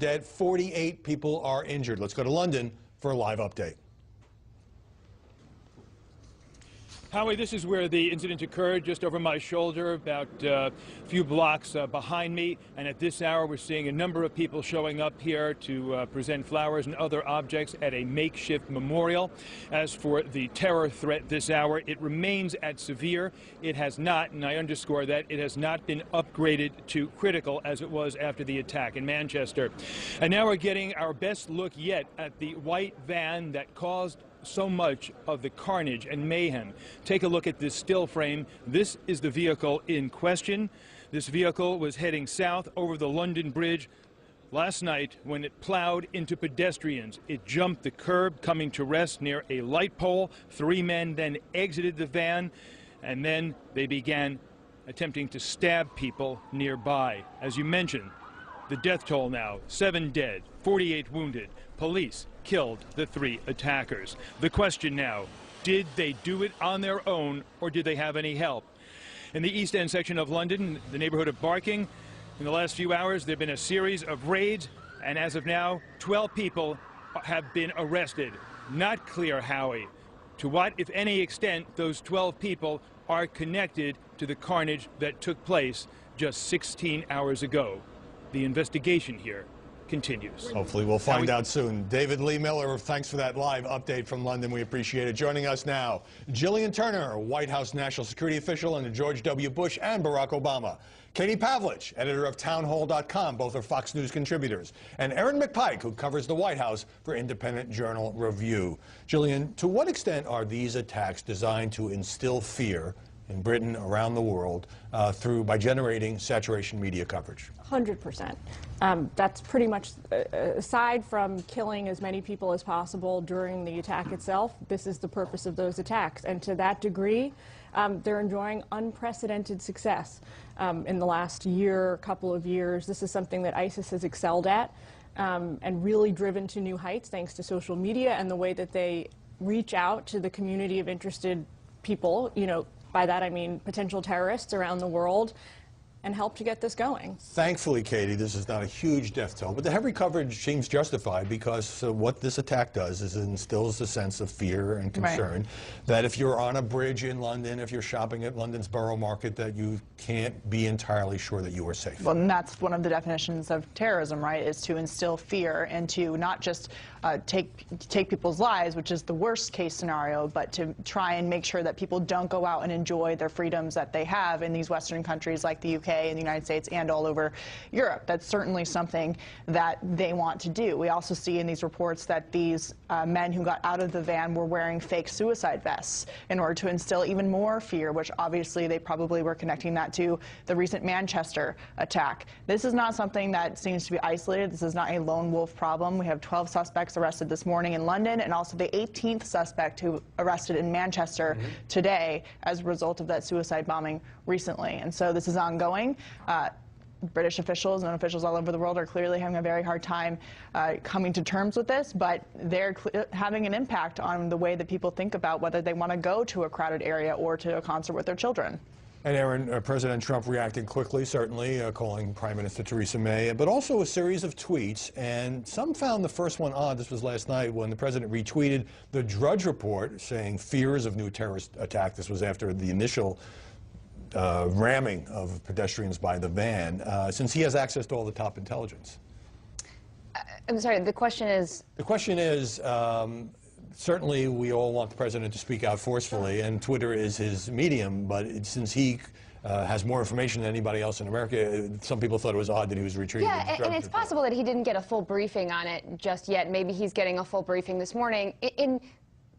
Dead, 48 people are injured. Let's go to London for a live update. Howie, this is where the incident occurred, just over my shoulder, about a few blocks behind me. And at this hour, we're seeing a number of people showing up here to present flowers and other objects at a makeshift memorial. As for the terror threat this hour, it remains at severe. It has not, and I underscore that, it has not been upgraded to critical as it was after the attack in Manchester. And now we're getting our best look yet at the white van that caused so much of the carnage and mayhem. Take a look at this still frame. This is the vehicle in question. This vehicle was heading south over the London Bridge last night when it plowed into pedestrians. It jumped the curb, coming to rest near a light pole. 3 men then exited the van, and then they began attempting to stab people nearby. As you mentioned, the death toll now, 7 dead, 48 wounded. Police killed the 3 attackers. The question now, did they do it on their own or did they have any help? In the East End section of London, the neighborhood of Barking, in the last few hours there have been a series of raids, and as of now 12 people have been arrested. Not clear, Howie, to what, if any extent, those 12 people are connected to the carnage that took place just 16 hours ago. The investigation here continues. Hopefully we'll find out soon. David Lee Miller, thanks for that live update from London. We appreciate it. Joining us now, Jillian Turner, White House national security official under George W. Bush and Barack Obama. Katie Pavlich, editor of townhall.com, both are Fox News contributors. And Erin McPike, who covers the White House for Independent Journal Review. Jillian, to what extent are these attacks designed to instill fear in Britain, around the world, by generating saturation media coverage? 100%. That's pretty much, aside from killing as many people as possible during the attack itself, this is the purpose of those attacks. And to that degree, they're enjoying unprecedented success. In the last year, couple of years, this is something that ISIS has excelled at and really driven to new heights thanks to social media and the way that they reach out to the community of interested people, you know, by that I mean potential terrorists around the world, and help to get this going. Thankfully, Katie, this is not a huge death toll, but the heavy coverage seems justified because what this attack does is it instills a sense of fear and concern that if you're on a bridge in London, if you're shopping at London's Borough Market, that you can't be entirely sure that you are safe. Well, and that's one of the definitions of terrorism, right, is to instill fear and to not just take people's lives, which is the worst case scenario, but to try and make sure that people don't go out and enjoy their freedoms that they have in these Western countries like the UK and the United States and all over Europe. That's certainly something that they want to do. We also see in these reports that these men who got out of the van were wearing fake suicide vests in order to instill even more fear, which obviously they probably were connecting that to the recent Manchester attack. This is not something that seems to be isolated. This is not a lone wolf problem. We have 12 suspects arrested this morning in London, and also the 18th suspect who arrested in Manchester today as a result of that suicide bombing recently. And so this is ongoing. British officials and officials all over the world are clearly having a very hard time coming to terms with this, but they're having an impact on the way that people think about whether they want to go to a crowded area or to a concert with their children. And Erin, President Trump reacting quickly, certainly, calling Prime Minister Theresa May, but also a series of tweets. And some found the first one odd. This was last night when the president retweeted the Drudge Report saying fears of new terrorist attack. This was after the initial ramming of pedestrians by the van, since he has access to all the top intelligence. I'm sorry, the question is? The question is, certainly we all want the president to speak out forcefully, and Twitter is his medium, but since he has more information than anybody else in America, some people thought it was odd that he was retreating. Yeah, and it's possible that he didn't get a full briefing on it just yet. Maybe he's getting a full briefing this morning. In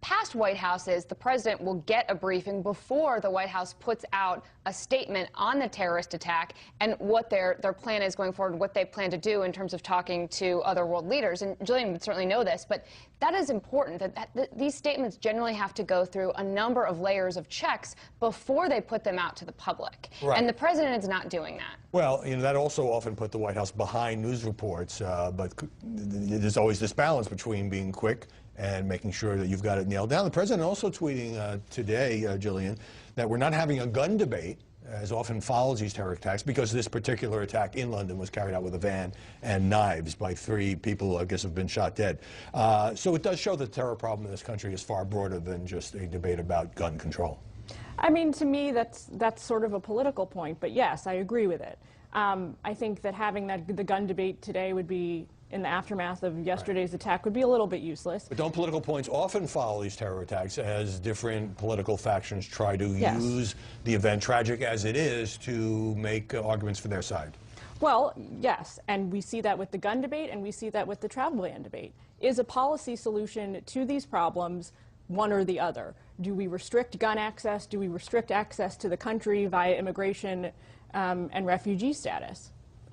past White Houses, the president will get a briefing before the White House puts out a statement on the terrorist attack and what their plan is going forward, what they plan to do in terms of talking to other world leaders. And Jillian would certainly know this, but that is important, that these statements generally have to go through a number of layers of checks before they put them out to the public. Right. And the president is not doing that. Well, you know, that also often put the White House behind news reports, but there's always this balance between being quick and making sure that you've got it nailed down. The president also tweeting today, Jillian, that we're not having a gun debate, as often follows these terror attacks, because this particular attack in London was carried out with a van and knives by 3 people who I guess have been shot dead. So it does show that the terror problem in this country is far broader than just a debate about gun control. I mean, to me, that's sort of a political point, but yes, I agree with it. I think that having the gun debate today would be, in the aftermath of yesterday's attack, would be a little bit useless. But don't political points often follow these terror attacks as different political factions try to use the event, tragic as it is, to make arguments for their side? Well, yes, and we see that with the gun debate, and we see that with the travel ban debate. Is a policy solution to these problems one or the other? Do we restrict gun access? Do we restrict access to the country via immigration and refugee status?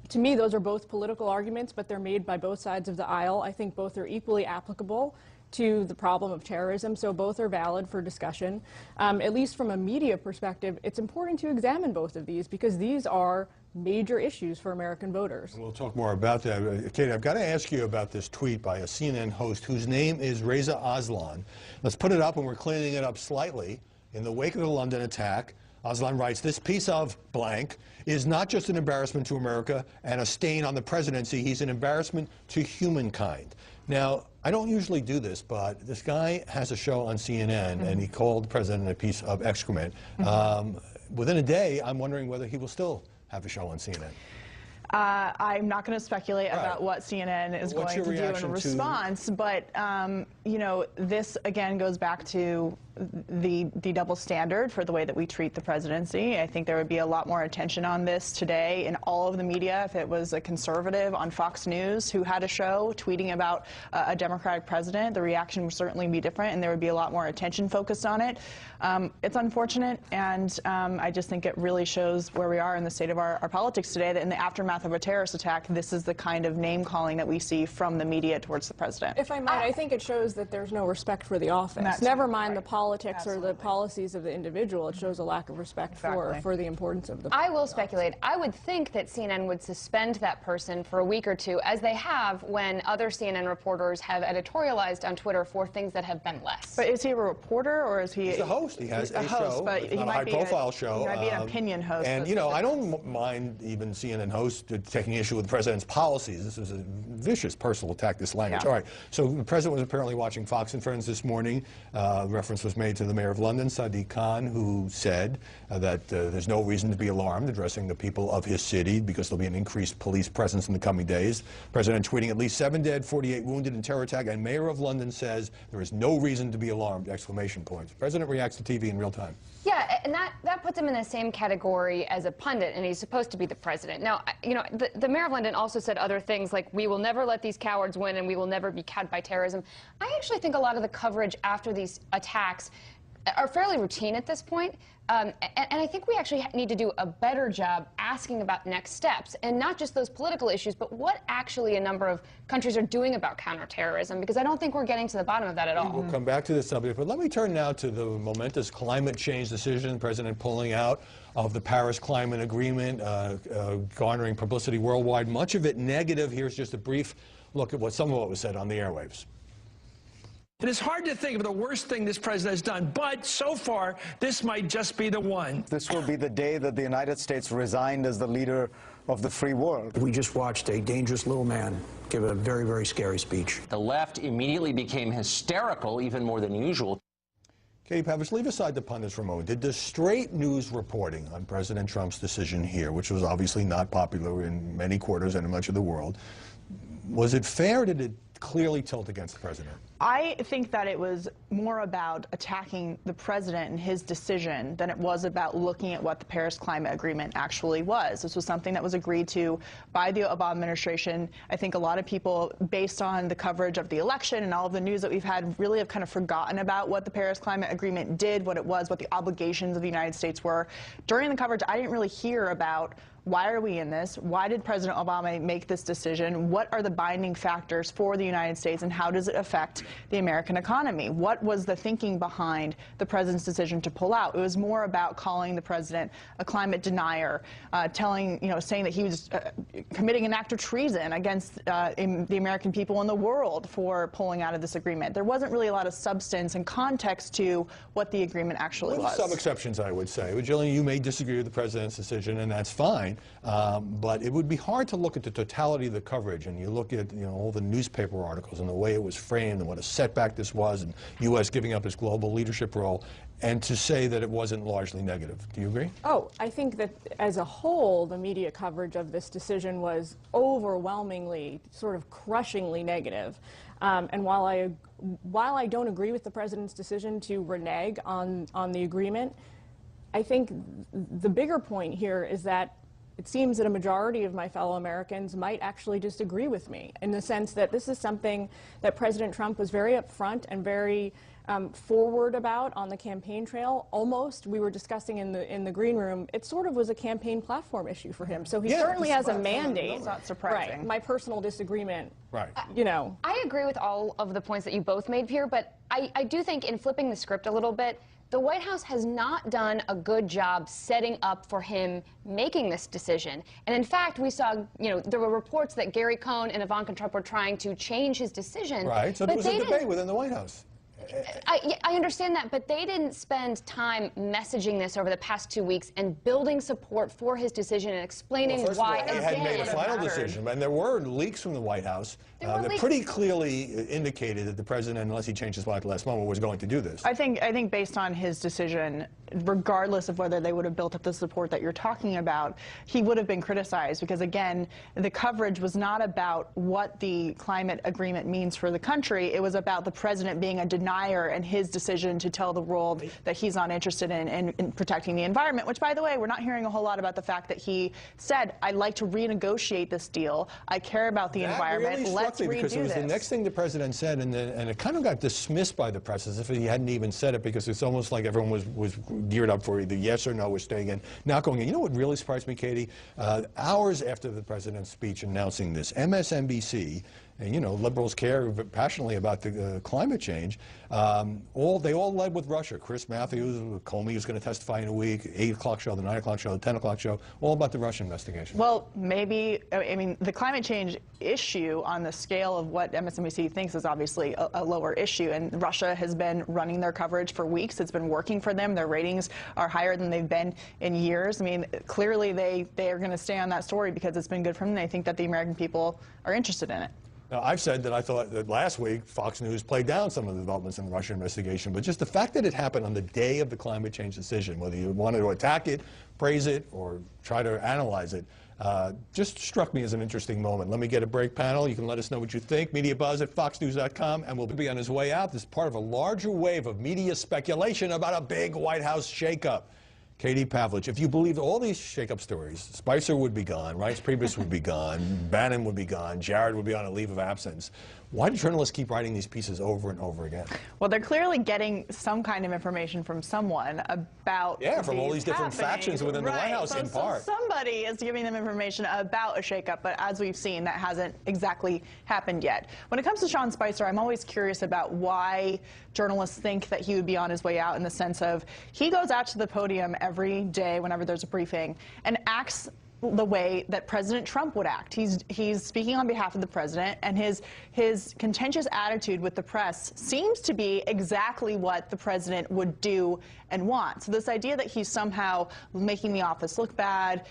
To me, those are both political arguments, but they're made by both sides of the aisle. I think both are equally applicable to the problem of terrorism, so both are valid for discussion. At least from a media perspective, it's important to examine both of these because these are major issues for American voters. We'll talk more about that. Katie, I've got to ask you about this tweet by a CNN host whose name is Reza Aslan. Let's put it up, and we're cleaning it up slightly. In the wake of the London attack, Aslan writes, "This piece of blank is not just an embarrassment to America and a stain on the presidency. He's an embarrassment to humankind." Now, I don't usually do this, but this guy has a show on CNN, and he called the president a piece of excrement. Within a day, I'm wondering whether he will still have a show on CNN. I'm not going to speculate about what CNN is going to do in response, but you know, this again goes back to the double standard for the way that we treat the presidency. I think there would be a lot more attention on this today in all of the media if it was a conservative on Fox News who had a show tweeting about a Democratic president. The reaction would certainly be different, and there would be a lot more attention focused on it. It's unfortunate, and I just think it really shows where we are in the state of our politics today, that in the aftermath of a terrorist attack, this is the kind of name-calling that we see from the media towards the president. If I might, I think it shows that there's no respect for the office. Never mind the politics or the policies of the individual. It shows a lack of respect for the importance of the I will speculate. I would think that CNN would suspend that person for a week or two, as they have when other CNN reporters have editorialized on Twitter for things that have been less. But is he a reporter, or is he... He's a host. He has a host, show. but It's he not a might be high-profile show. He might be an opinion host. And, you know, I don't mind even CNN hosts taking issue with the president's policies. This is a vicious personal attack, this language. All right. So the president was apparently watching Fox and Friends this morning. Reference was made to the mayor of London, Sadiq Khan, who said that there's no reason to be alarmed, addressing the people of his city, because there'll be an increased police presence in the coming days. President tweeting, "At least 7 dead, 48 wounded in terror attack," and mayor of London says there is no reason to be alarmed! Exclamation points. The president reacts to TV in real time. Yeah, and that puts him in the same category as a pundit, and he's supposed to be the president. Now, you know, the mayor of London also said other things like, "We will never let these cowards win, and we will never be cowed by terrorism." I actually think a lot of the coverage after these attacks are fairly routine at this point. And I think we actually need to do a better job asking about next steps, and not just those political issues, but what actually a number of countries are doing about counterterrorism, because I don't think we're getting to the bottom of that at all. We'll come back to this subject, but let me turn now to the momentous climate change decision, the president pulling out of the Paris Climate Agreement, garnering publicity worldwide, much of it negative. Here's just a brief look at some of what was said on the airwaves. It is hard to think of the worst thing this president has done, but so far, this might just be the one. This will be the day that the United States resigned as the leader of the free world. We just watched a dangerous little man give a very, very scary speech. The left immediately became hysterical, even more than usual. Katie Pavlich, leave aside the pundits for a moment. Did the straight news reporting on President Trump's decision here, which was obviously not popular in many quarters and in much of the world, was it fair, or did it clearly tilt against the president? I think that it was more about attacking the president and his decision than it was about looking at what the Paris Climate Agreement actually was. This was something that was agreed to by the Obama administration. I think a lot of people, based on the coverage of the election and all of the news that we've had, really have kind of forgotten about what the Paris Climate Agreement did, what it was, what the obligations of the United States were. During the coverage, I didn't really hear about why are we in this? Why did President Obama make this decision? What are the binding factors for the United States, and how does it affect the American economy. What was the thinking behind the president's decision to pull out? It was more about calling the president a climate denier, saying that he was committing an act of treason against the American people and the world for pulling out of this agreement. There wasn't really a lot of substance and context to what the agreement actually was. Some exceptions, I would say. But Jillian, you may disagree with the president's decision, and that's fine. But it would be hard to look at the totality of the coverage, and you look at all the newspaper articles and the way it was framed and what a setback this was, and U.S. giving up its global leadership role, and to say that it wasn't largely negative. Do you agree? Oh, I think that as a whole, the media coverage of this decision was overwhelmingly, sort of crushingly negative. And while I don't agree with the president's decision to renege on the agreement, I think the bigger point here is that it seems that a majority of my fellow Americans might actually disagree with me, in the sense that this is something that President Trump was very upfront and very forward about on the campaign trail. Almost, we were discussing in the green room, it sort of was a campaign platform issue for him. So he certainly has a mandate. It's not surprising. Right. My personal disagreement, right. I agree with all of the points that you both made here, but I do think in flipping the script a little bit, the White House has not done a good job setting up for him making this decision. And in fact, we saw, there were reports that Gary Cohn and Ivanka Trump were trying to change his decision. Right, so there was a debate within the White House. I understand that, but they didn't spend time messaging this over the past 2 weeks and building support for his decision and explaining why. He hadn't made a final decision, and there were leaks from the White House that pretty clearly indicated that the president, unless he changed his mind at the last moment, was going to do this. I think based on his decision, regardless of whether they would have built up the support that you're talking about, he would have been criticized because, again, the coverage was not about what the climate agreement means for the country. It was about the president being a denier and his decision to tell the world that he's not interested in protecting the environment, which, by the way, we're not hearing a whole lot about the fact that he said, I'd like to renegotiate this deal. I care about the environment. Really Let's redo because it was this. the next thing the president said, and it kind of got dismissed by the press as if he hadn't even said it, because it's almost like everyone was geared up for either yes or no, we're staying in, not going in. You know what really surprised me, Katie? Hours after the president's speech announcing this, MSNBC, and liberals care passionately about the climate change. They all led with Russia. Chris Matthews, Comey, who's going to testify in a week, 8 o'clock show, the 9 o'clock show, the 10 o'clock show, all about the Russia investigation. Well, maybe, the climate change issue on the scale of what MSNBC thinks is obviously a lower issue, and Russia has been running their coverage for weeks. It's been working for them. Their ratings are higher than they've been in years. Clearly they are going to stay on that story because it's been good for them. They think that the American people are interested in it. Now, I've said that I thought that last week Fox News played down some of the developments in the Russia investigation, but just the fact that it happened on the day of the climate change decision, whether you wanted to attack it, praise it, or try to analyze it, just struck me as an interesting moment. Let me get a break, panel. You can let us know what you think. MediaBuzz@foxnews.com, and we'll be on his way out. This is part of a larger wave of media speculation about a big White House shakeup. Katie Pavlich, if you believed all these shakeup stories, Spicer would be gone, Reince Priebus would be gone, Bannon would be gone, Jared would be on a leave of absence. Why do journalists keep writing these pieces over and over again? Well, they're clearly getting some kind of information from someone about from all these different factions within the White House, in part. So somebody is giving them information about a shakeup, but as we've seen, that hasn't exactly happened yet. When it comes to Sean Spicer, I'm always curious about why journalists think that he would be on his way out, in the sense of he goes out to the podium every day whenever there's a briefing and acts the way that President Trump would act. He's speaking on behalf of the president, and his contentious attitude with the press seems to be exactly what the president would do and want. So this idea that he's somehow making the office look bad,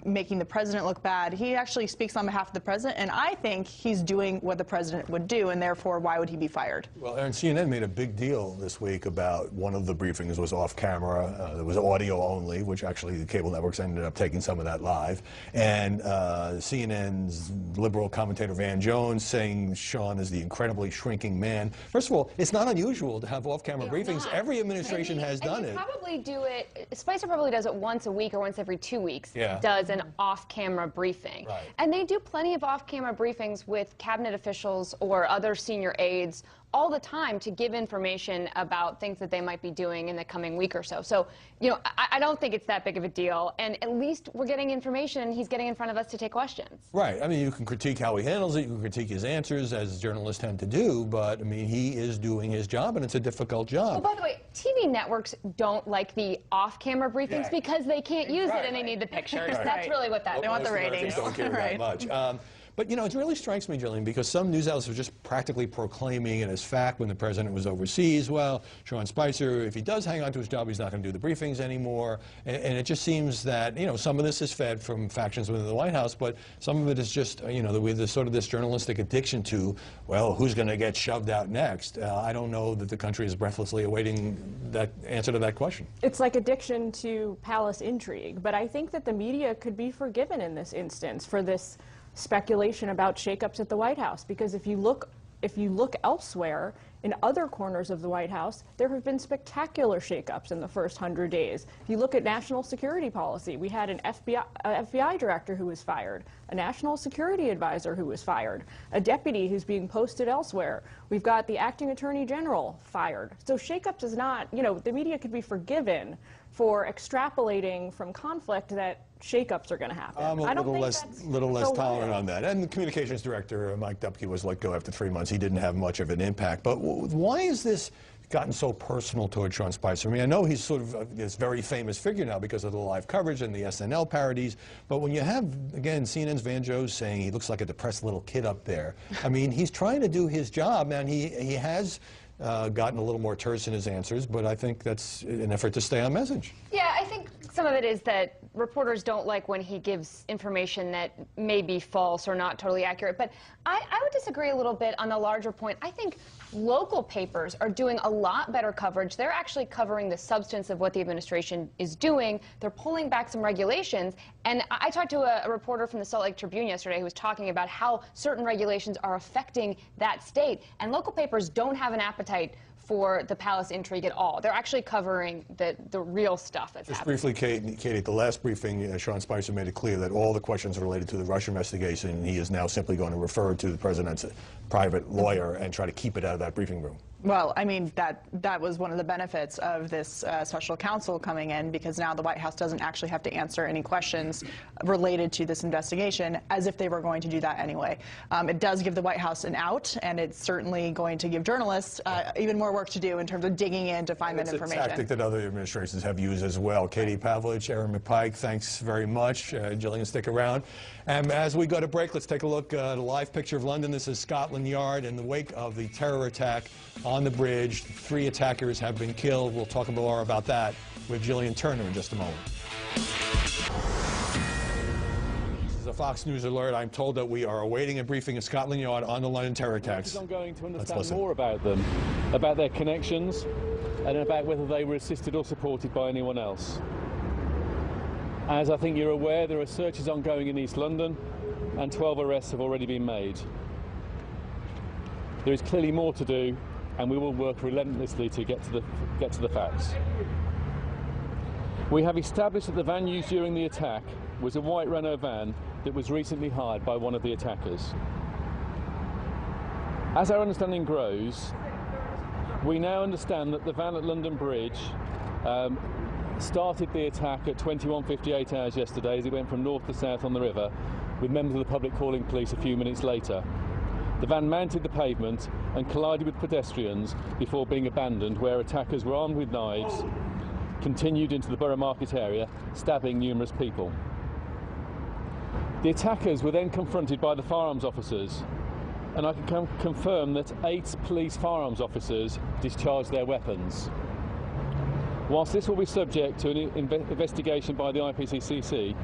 making the president look bad, he actually speaks on behalf of the president, and I think he's doing what the president would do, and therefore, why would he be fired? Well, Aaron, CNN made a big deal this week about one of the briefings was off camera. There was audio only, which actually the cable networks ended up taking some of that live. And CNN's liberal commentator Van Jones saying Sean is the incredibly shrinking man. First of all, it's not unusual to have off-camera briefings. Every administration has done it. Probably do it. Spicer probably does it once a week or once every 2 weeks. Does an off-camera briefing. Right. And they do plenty of off-camera briefings with cabinet officials or other senior aides all the time to give information about things that they might be doing in the coming week or so. So, you know, I don't think it's that big of a deal. And at least we're getting information. He's getting in front of us to take questions. Right. I mean, you can critique how he handles it. You can critique his answers, as journalists tend to do. But, I mean, he is doing his job, and it's a difficult job. Oh, by the way, TV networks don't like the off-camera briefings because they can't use it and they need the pictures. That's really what that is. They want the ratings. Don't care that much. But, you know, it really strikes me, Jillian, because some news outlets are just practically proclaiming it as fact when the president was overseas. Well, Sean Spicer, if he does hang on to his job, he's not going to do the briefings anymore. And it just seems that, you know, some of this is fed from factions within the White House, but some of it is just, you know, there's sort of this journalistic addiction to, well, who's going to get shoved out next? I don't know that the country is breathlessly awaiting that answer to that question. It's like addiction to palace intrigue, but I think that the media could be forgiven in this instance for this speculation about shakeups at the White House, because if you look elsewhere in other corners of the White House, there have been spectacular shakeups in the first 100 days. If you look at national security policy, we had an FBI director who was fired, a national security advisor who was fired, a deputy who's being posted elsewhere. We've got the acting attorney general fired. So shakeups is not, you know, the media could be forgiven for extrapolating from conflict that shakeups are going to happen. I'm a little less tolerant on that. And the communications director, Mike Dupke, was let go after 3 months. He didn't have much of an impact. But why is this gotten so personal toward Sean Spicer? I mean, I know he's sort of this very famous figure now because of the live coverage and the SNL parodies. But when you have, again, CNN's Van Jones saying he looks like a depressed little kid up there, I mean, he's trying to do his job, and he has gotten a little more terse in his answers, but I think that's an effort to stay on message. Yeah, I think some of it is that reporters don't like when he gives information that may be false or not totally accurate. But I would disagree a little bit on the larger point. I think local papers are doing a lot better coverage. They're actually covering the substance of what the administration is doing. They're pulling back some regulations. And I talked to a reporter from the Salt Lake Tribune yesterday who was talking about how certain regulations are affecting that state. And local papers don't have an appetite for the palace intrigue at all. They're actually covering the real stuff that's happening. Just briefly, Katie, at the last briefing, Sean Spicer made it clear that all the questions related to the Russia investigation, he is now simply going to refer to the president's private lawyer and try to keep it out of that briefing room. Well, I mean, that was one of the benefits of this special counsel coming in, because now the White House doesn't actually have to answer any questions related to this investigation, as if they were going to do that anyway. It does give the White House an out, and it's certainly going to give journalists even more work to do in terms of digging in to find that information. It's a tactic that other administrations have used as well. Katie Pavlich, Aaron McPike, thanks very much. Jillian, stick around. And as we go to break, let's take a look at a live picture of London. This is Scotland Yard in the wake of the terror attack on the bridge. 3 attackers have been killed. We'll talk more about that with Jillian Turner in just a moment. This is a Fox News alert. I'm told that we are awaiting a briefing at Scotland Yard on the London terror attacks. I'm going to understand more about them, about their connections, and about whether they were assisted or supported by anyone else. As I think you're aware, there are searches ongoing in East London, and 12 arrests have already been made. There is clearly more to do, and we will work relentlessly to get to the facts. We have established that the van used during the attack was a white Renault van that was recently hired by one of the attackers. As our understanding grows, we now understand that the van at London Bridge started the attack at 21:58 hours yesterday as it went from north to south on the river, with members of the public calling police a few minutes later. The van mounted the pavement and collided with pedestrians before being abandoned, where attackers were armed with knives, continued into the Borough Market area, stabbing numerous people. The attackers were then confronted by the firearms officers, and I can confirm that 8 police firearms officers discharged their weapons. Whilst this will be subject to an investigation by the IPCC,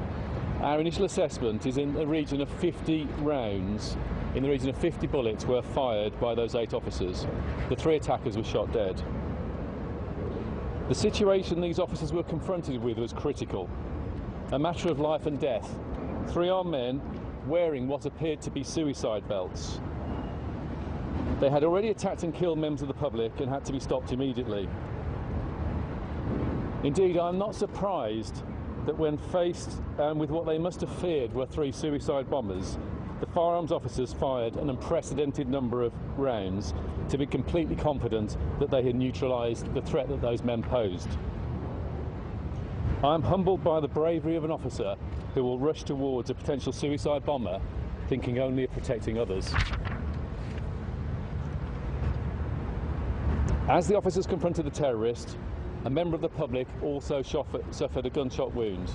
our initial assessment is in the region of 50 rounds, in the region of 50 bullets were fired by those 8 officers. The 3 attackers were shot dead. The situation these officers were confronted with was critical, a matter of life and death. 3 armed men wearing what appeared to be suicide belts. They had already attacked and killed members of the public and had to be stopped immediately. Indeed, I'm not surprised that when faced with what they must have feared were 3 suicide bombers, the firearms officers fired an unprecedented number of rounds to be completely confident that they had neutralised the threat that those men posed. I am humbled by the bravery of an officer who will rush towards a potential suicide bomber thinking only of protecting others. As the officers confronted the terrorist, a member of the public also suffered a gunshot wound.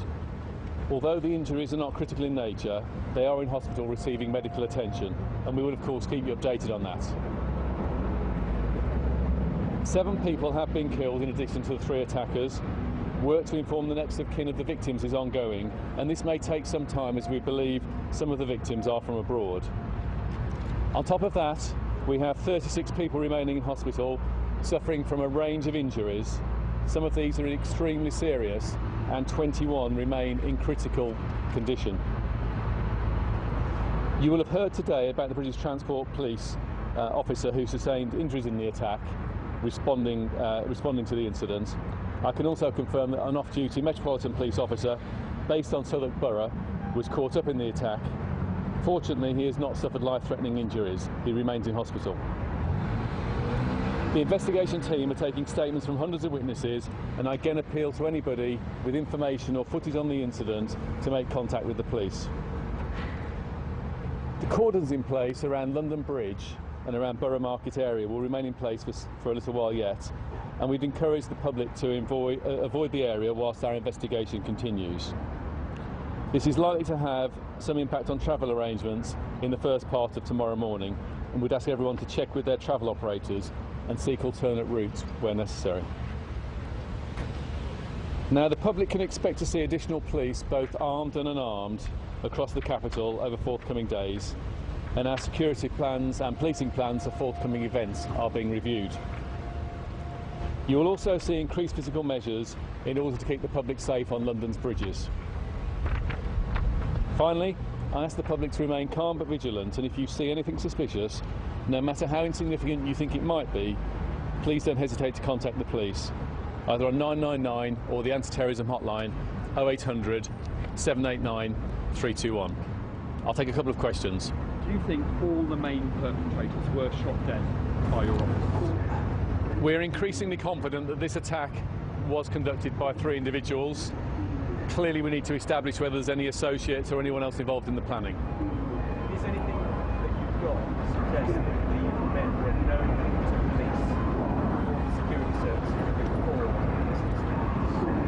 Although the injuries are not critical in nature, they are in hospital receiving medical attention, and we will of course keep you updated on that. 7 people have been killed in addition to the 3 attackers. Work to inform the next of kin of the victims is ongoing, and this may take some time as we believe some of the victims are from abroad. On top of that, we have 36 people remaining in hospital suffering from a range of injuries. Some of these are extremely serious, and 21 remain in critical condition. You will have heard today about the British Transport Police officer who sustained injuries in the attack, responding to the incident. I can also confirm that an off-duty Metropolitan Police officer based on Southwark Borough was caught up in the attack. Fortunately, he has not suffered life-threatening injuries. He remains in hospital. The investigation team are taking statements from hundreds of witnesses, and I again appeal to anybody with information or footage on the incident to make contact with the police. The cordons in place around London Bridge and around Borough Market area will remain in place for a little while yet, and we'd encourage the public to avoid the area whilst our investigation continues. This is likely to have some impact on travel arrangements in the first part of tomorrow morning, and we'd ask everyone to check with their travel operators and seek alternate routes where necessary. Now, the public can expect to see additional police, both armed and unarmed, across the capital over forthcoming days, and our security plans and policing plans for forthcoming events are being reviewed. You will also see increased physical measures in order to keep the public safe on London's bridges. Finally, I ask the public to remain calm but vigilant, and if you see anything suspicious, no matter how insignificant you think it might be, please don't hesitate to contact the police, either on 999 or the anti-terrorism hotline 0800 789 321. I'll take a couple of questions. Do you think all the main perpetrators were shot dead by your office? We're increasingly confident that this attack was conducted by 3 individuals. Clearly we need to establish whether there's any associates or anyone else involved in the planning. Is anything that you've got to suggest that the men were known to police or security services before?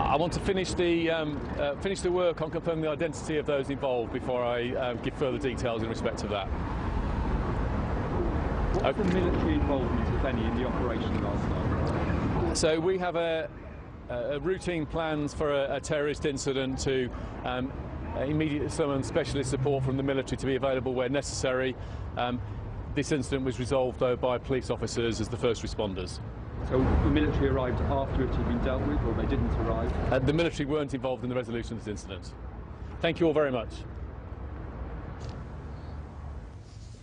I want to finish the work on confirming the identity of those involved before I give further details in respect of that. What's the military involvement, if any, in the operation last night? So we have a routine plans for a terrorist incident to immediately summon specialist support from the military to be available where necessary. This incident was resolved, though, by police officers as the first responders. So the military arrived after it had been dealt with, or they didn't arrive? The military weren't involved in the resolution of this incident. Thank you all very much.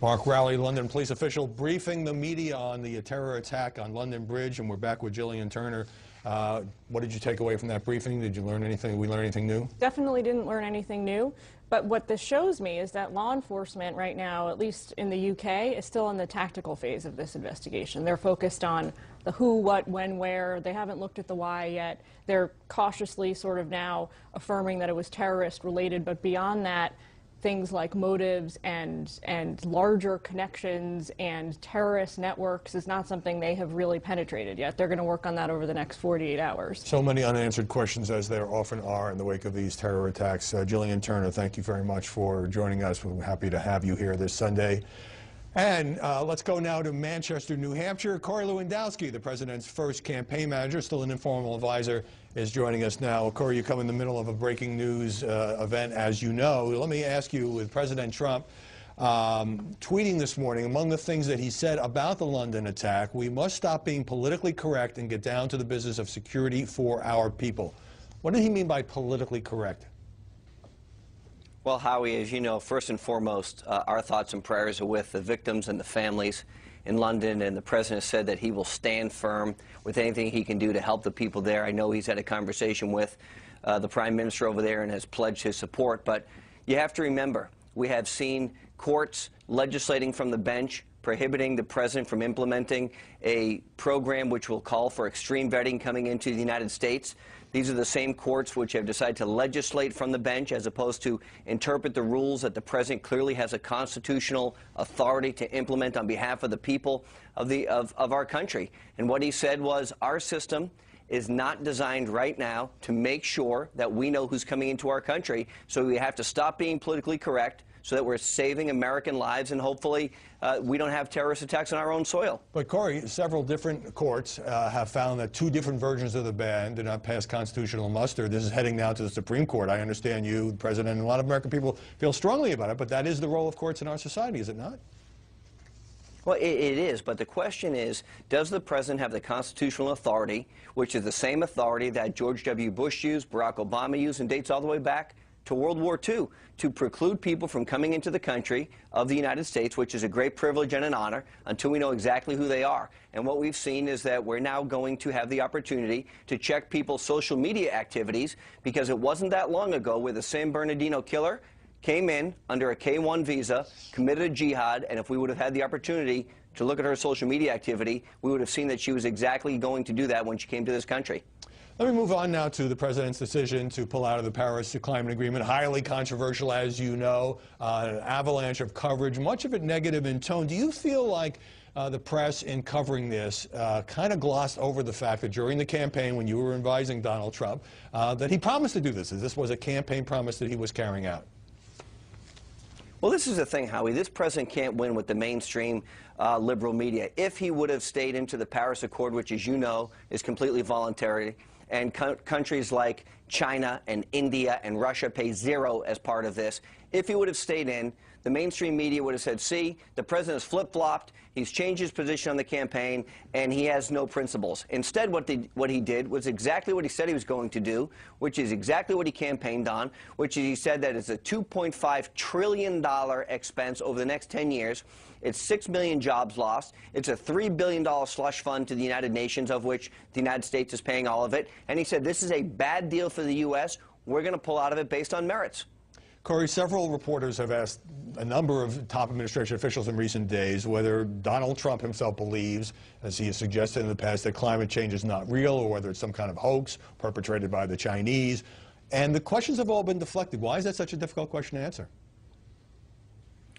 Mark Rowley, London police official, briefing the media on the terror attack on London Bridge, and we're back with Gillian Turner. What did you take away from that briefing? Did you learn anything? Did we learn anything new? Definitely didn't learn anything new. But what this shows me is that law enforcement right now, at least in the UK, is still in the tactical phase of this investigation. They're focused on the who, what, when, where. They haven't looked at the why yet. They're cautiously sort of now affirming that it was terrorist related, but beyond that, things like motives and larger connections and terrorist networks is not something they have really penetrated yet. They're going to work on that over the next 48 hours. So many unanswered questions, as there often are in the wake of these terror attacks. Gillian Turner, thank you very much for joining us. We're happy to have you here this Sunday. And let's go now to Manchester, New Hampshire. Corey Lewandowski, the president's first campaign manager, still an informal advisor, is joining us now. Corey, you come in the middle of a breaking news event, as you know. Let me ask you, with President Trump tweeting this morning, among the things that he said about the London attack, we must stop being politically correct and get down to the business of security for our people. What did he mean by politically correct? Well, Howie, as you know, first and foremost, our thoughts and prayers are with the victims and the families in London, and the president said that he will stand firm with anything he can do to help the people there. I know he's had a conversation with the Prime Minister over there and has pledged his support, but you have to remember, we have seen courts legislating from the bench, prohibiting the president from implementing a program which will call for extreme vetting coming into the United States. These are the same courts which have decided to legislate from the bench as opposed to interpret the rules that the president clearly has a constitutional authority to implement on behalf of the people of our country. And what he said was, our system is not designed right now to make sure that we know who's coming into our country, so we have to stop being politically correct so that we're saving American lives, and hopefully we don't have terrorist attacks on our own soil. But, Corey, several different courts have found that two different versions of the ban did not pass constitutional muster. This is heading now to the Supreme Court. I understand you, the President, and a lot of American people feel strongly about it, but that is the role of courts in our society, is it not? Well, it is, but the question is, does the president have the constitutional authority, which is the same authority that George W. Bush used, Barack Obama used, and dates all the way back to World War II, to preclude people from coming into the country of the United States, which is a great privilege and an honor, until we know exactly who they are. And what we've seen is that we're now going to have the opportunity to check people's social media activities, because it wasn't that long ago where the San Bernardino killer came in under a K-1 visa, committed a jihad, and if we would have had the opportunity to look at her social media activity, we would have seen that she was exactly going to do that when she came to this country. Let me move on now to the president's decision to pull out of the Paris Climate Agreement. Highly controversial, as you know, an avalanche of coverage, much of it negative in tone. Do you feel like the press, in covering this, kind of glossed over the fact that during the campaign, when you were advising Donald Trump, that he promised to do this? This was a campaign promise that he was carrying out. Well, this is the thing, Howie. This president can't win with the mainstream liberal media. If he would have stayed into the Paris Accord, which, as you know, is completely voluntary, and countries like China and India and Russia pay zero as part of this, if he would have stayed in, the mainstream media would have said, see, the president has flip-flopped, he's changed his position on the campaign, and he has no principles. Instead, what he did was exactly what he said he was going to do, which is exactly what he campaigned on, which is he said that it's a $2.5 trillion expense over the next 10 years. It's 6 million jobs lost. It's a $3 billion slush fund to the United Nations, of which the United States is paying all of it. And he said, this is a bad deal for the U.S. We're going to pull out of it based on merits. Corey, several reporters have asked a number of top administration officials in recent days whether Donald Trump himself believes, as he has suggested in the past, that climate change is not real, or whether it's some kind of hoax perpetrated by the Chinese. And the questions have all been deflected. Why is that such a difficult question to answer?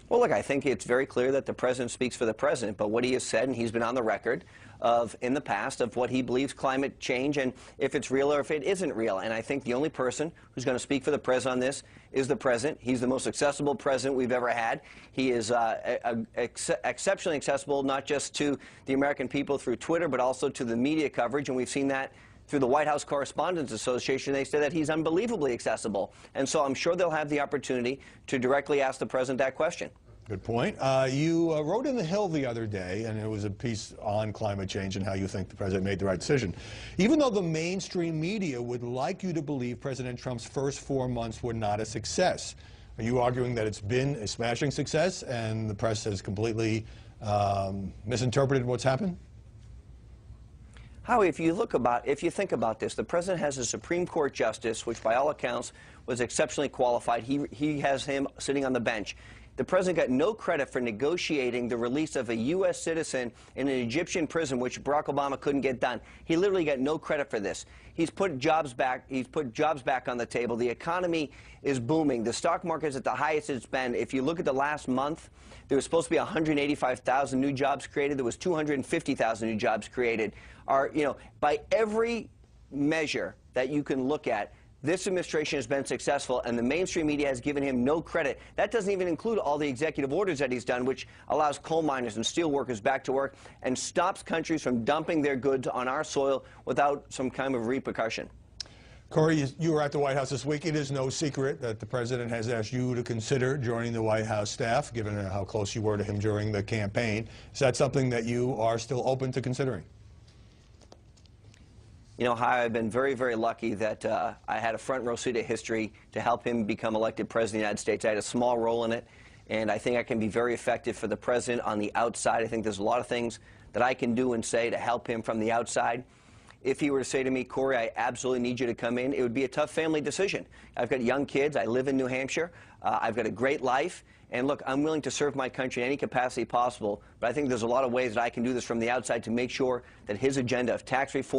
Well, look, I think it's very clear that the president speaks for the president, but what he has said, and he's been on the record of in the past, of what he believes climate change and if it's real or if it isn't real. And I think the only person who's going to speak for the president on this is the president. He's the most accessible president we've ever had. He is exceptionally accessible, not just to the American people through Twitter, but also to the media coverage, and we've seen that through the White House Correspondents Association. They say that he's unbelievably accessible. And so I'm sure they'll have the opportunity to directly ask the president that question. Good point. You wrote in The Hill the other day, and it was a piece on climate change and how you think the president made the right decision. Even though the mainstream media would like you to believe President Trump's first 4 months were not a success, are you arguing that it's been a smashing success and the press has completely misinterpreted what's happened? Howie, if you think about this, the president has a Supreme Court justice, which by all accounts was exceptionally qualified. He has him sitting on the bench. The president got no credit for negotiating the release of a U.S. citizen in an Egyptian prison, which Barack Obama couldn't get done. He literally got no credit for this. He's put jobs back. He's put jobs back on the table. The economy is booming. The stock market is at the highest it's been. If you look at the last month, there was supposed to be 185,000 new jobs created. There was 250,000 new jobs created. By every measure that you can look at, this administration has been successful, and the mainstream media has given him no credit. That doesn't even include all the executive orders that he's done, which allows coal miners and steel workers back to work and stops countries from dumping their goods on our soil without some kind of repercussion. Corey, you were at the White House this week. It is no secret that the president has asked you to consider joining the White House staff, given how close you were to him during the campaign. Is that something that you are still open to considering? You know, I've been very, very lucky that I had a front row seat of history to help him become elected president of the United States. I had a small role in it, and I think I can be very effective for the president on the outside. I think there's a lot of things that I can do and say to help him from the outside. if he were to say to me, Corey, I absolutely need you to come in, it would be a tough family decision. I've got young kids. I live in New Hampshire. I've got a great life. And look, I'm willing to serve my country in any capacity possible, but I think there's a lot of ways that I can do this from the outside to make sure that his agenda of tax reform